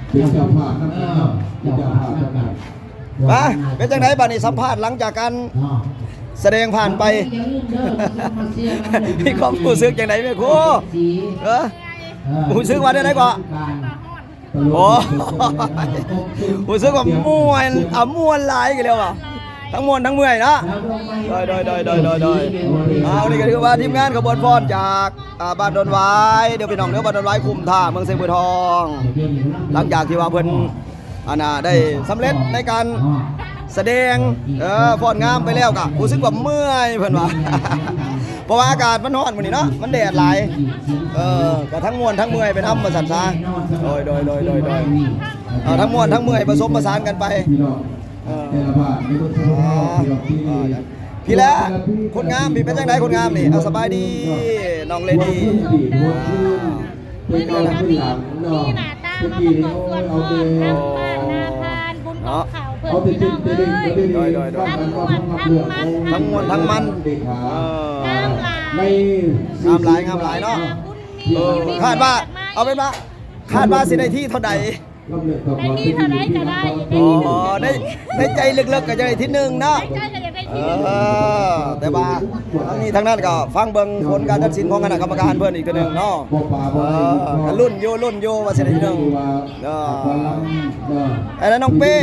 เป็นเจ้าภาพนั่นเองเป็นเจ้าภาพนั่นเอง มาเป็นจังไดบัดนี้สัมภาษณ์หลังจากการแสดงผ่านไปมีความรู้สึกจังไดแม่ครูรู้สึกว่าได้ไดก่อนโอ้รู้สึกว่าม่วนม่วนหลายกันแล้วว่ะทั้งม่วนทั้งเมื่อยเนาะโดยเอานี่ก็คือว่าทีมงานขบวนฟ้อนจากบ้านดอนหวายเดี๋ยวพี่น้องเดี๋ยวบ้านดอนหวายคุมท่าเมืองเซงบุทองหลังจากที่ว่าเพิ่นได้สำเร็จในการแสดงฟ้อนงามไปแล้วก็รู้สึกว่าเมื่อยเพิ่นว่าเพราะว่าอากาศมันร้อนมื้อนี้เนาะมันแดดหลายก็ทั้งม่วนทั้งเมื่อยไปทำมาสั่นซะโดยทั้งม่วนทั้งเมื่อยผสมผสานกันไปพี่แล้วคนงามพี่เป็นจังไดคนงามนี่เอาสบายดีน้องเลดี้มือนี้นะมีหน้าตามาประกอบส่วนพ่อน้ำบ้านนาพานบุญของเขาเปิดพี่น้องเลยทั้งมวลทั้งมันงามหลายเนาะคาดว่าเอาเป็นว่าคาดว่าสิได้ที่เท่าใดได้ที่เท่าไรก็ได้ได้ใจลึกๆก็จะได้ที่หนึ่งเนาะแต่ว่าทั้งนี้ทั้งนั้นก็ฟังเบิ่งผลการตัดสินของคณะกรรมการเพิ่นอีกทีนึงเนาะรุ่นโยว่าสิได้ที่หนึ่งไอ้นั้นน้องเป้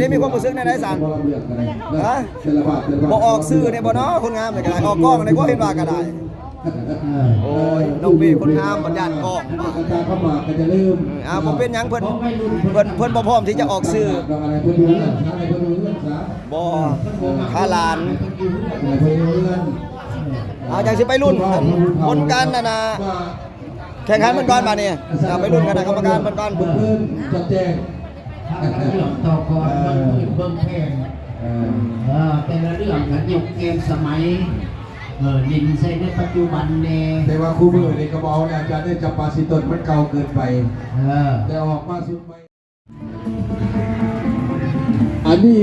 ได้มีความรู้สึกในสารบ่ออกซื้อเนี่ยบ่เนาะคนงามเลยก็ได้ออกกล้องในก็เห็นว่าก็ได้โอ้ยน้องเป้คนงามบัญญัติกล้องเข้ามาก็จะลืมบ่เป็นหยังเพิ่นบ่พร้อมที่จะออกซื้อบ่ค่าล้านเอาจังสิไปรุ่นผลการแข่งขันมันก่อนมานี่ไปรุ่นกันนะกรรมการมันก่อนจัดแจงเรื่องต่อก่อนเบิ่งแข่งแต่ละเรื่องกันยุคเกมสมัยดินใช้ในปัจจุบันเนี่ยแต่ว่าคู่มือในกระบอกเนี่ยอาจารย์ได้จับปลาสิตนมันเก่าเกินไปแต่ออกมาสุดไปอันนี้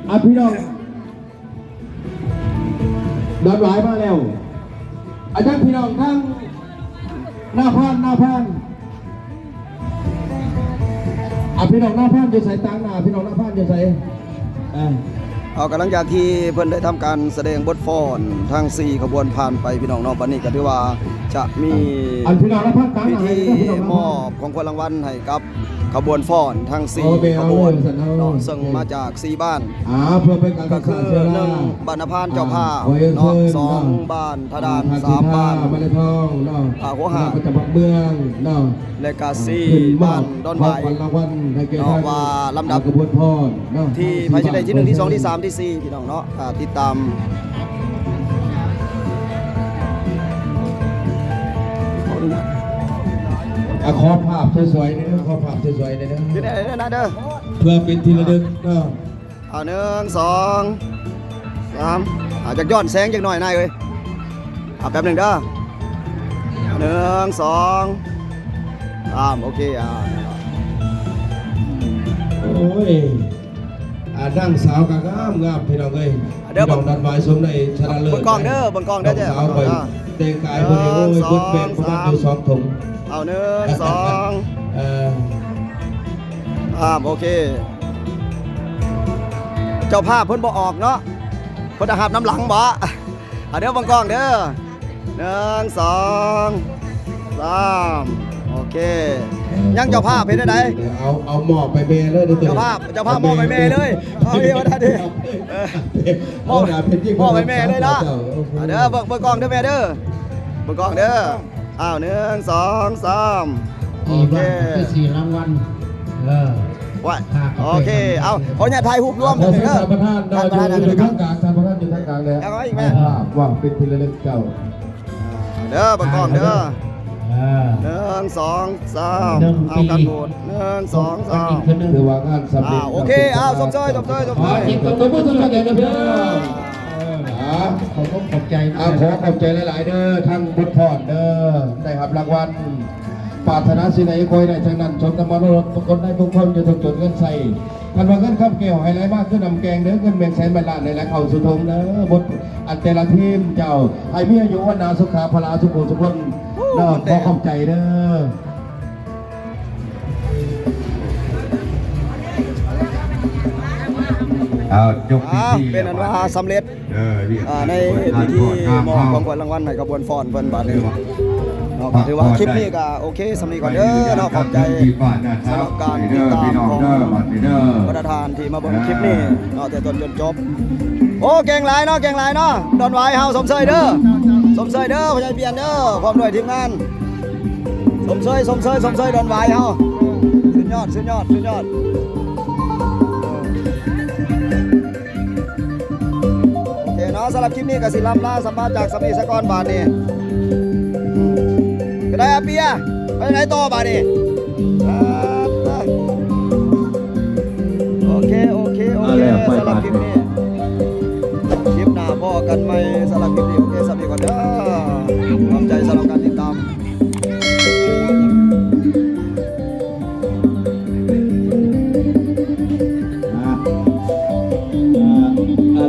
อีกพี่น้องดอนหวายมาแล้วอาจารย์พี่น้องทั้งหน้าพานพี่น้องหน้าพานจะใส่ตังหน้าพี่น้องหน้าพานจะใส่เอากำลังจากที่เพิ่นได้ทำการแสดงบทฟ้อนทั้ง4ขบวนผ่านไปพี่น้องเนาะบัดนี้ก็ถือว่าจะมีพิธีมอบของขวัญรางวัลให้กับขบวนฟ้อนทั้ง4ขบวนเนาะซึ่งมาจาก4บ้านก็คือ1บ้านนภานเจ้าผ้าเนาะ2บ้านทดาน3บ้านบ้านทองเนาะหัวหาจังหวัดเมืองเนาะและก็4บ้านดอนหวายรางวัลให้แก่ท่านว่าลำดับขบวนพรเนาะที่ภายในที่1ที่2ที่3ที่4พี่น้องเนาะติดตามขอภาพสวยๆนี่เด้อขอภาพสวยๆนี่เด้ออยู่ไหนนะเด้อเพื่อเป็นที่ระลึกเนาะ1 2 3จากย้อนแสงจักหน่อยนายเอ้ยแป๊บนึงเด้อ1 2 3โอเคโอ้ยดั้งสาวกะงามพี่น้องเอ้ยเดี๋ยวดันไว้สมในชนะเลิศบนกล้องเด้อจ้ะสาวไปแต่งกายบ่ได้โอ้ยบนเป็นประมาณอยู่2ถุงเอา1 2โอเคเจ้าภาพเพิ่นบ่ออกเนาะเพิ่นหับน้ำหลังบ่เดี๋ยวบนกล้องเด้อ1 2 3โอเคยังเจ้าภาพเห็นได้เอาหม้อไปเมเลยเจ้าภาพหม้อไปเมเลยเอาดิมาดิหม้อไปเมเลยนะเด้อเบิ่งกล้องเด้อแม่เด้อเบิ่งกล้องเด้อ1 2 3โอเค4รางวัลว่าโอเคเอาเขาเนี่ยถ่ายรูปรวมเด้อท่านประธานอยู่ทางกลางท่านประธานอยู่ทางกลางเลยว่าเป็นที่ระลึกเจ้าเด้อเบิ่งกล้องเด้อ1 2 3เอากันโหมด1 2 3ถือว่างานสำเร็จโอเคสมซอยตัวผู้สุดยอดเลยนะเพื่อนขอบใจขอบใจหลายๆเด้อทั้งบุตรพรเด้อได้รับรางวัลปรารถนาสิ่งใดคอยได้ทั้งนั้นชมธรรมรสทุกคนได้ทุกคนอยู่ทุกจุดเงินใส่กันว่าเงินข้ามเกี่ยวให้ไรมากขึ้นนำแกงเด้อเงินแบ่งแสนบาทในแหล่งเขาสุทงเด้อบทอันแต่ละทีมเจ้าให้พี่อายุวันนาสุขาพลาสุขุสุขคนเนาะขอขอบใจเด้อ เอาจบพิธี เป็นอันว่าสำเร็จ ในพิธีมอบของขวัญรางวัลในกระบวนฟ้อนเพิ่นบาดนี้ถือว่าคลิปนี้ก็โอเคสำนีก่อนเด้อเนาะขอบใจสำหรับการติดตามของประธานที่มาเบิ่งคลิปนี้เนาะแต่ต้นจนจบโอ้เก่งหลายเนาะเก่งหลายเนาะดอนไว้เฮาสมเสยเด้อสมเสยเด้อพ่อใหญ่เบียนเด้อพร้อมด้วยทีมงานสมเสยดอนไว้เฮาสุดยอดโอเคเนาะสำหรับคลิปนี้ก็สิล่ำลาสัมภาษณ์จากสมีสกรบาทนี่ก็ได้อาเปียไปไหนต่อบาทนี่โอเคสำหรับคลิปนี้คลิปหน้าพอกันไหมสำหรับคลิปนี้โอเคสวัสดีก่อนเด้อขอบใจสำหรับการติดตาม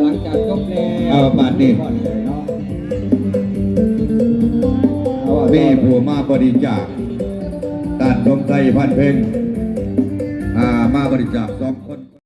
หลังจากจบแล้ว บาทนี้แม่ผัวมาบริจาคตานสมใจพันเพ็งมาบริจาค2 คน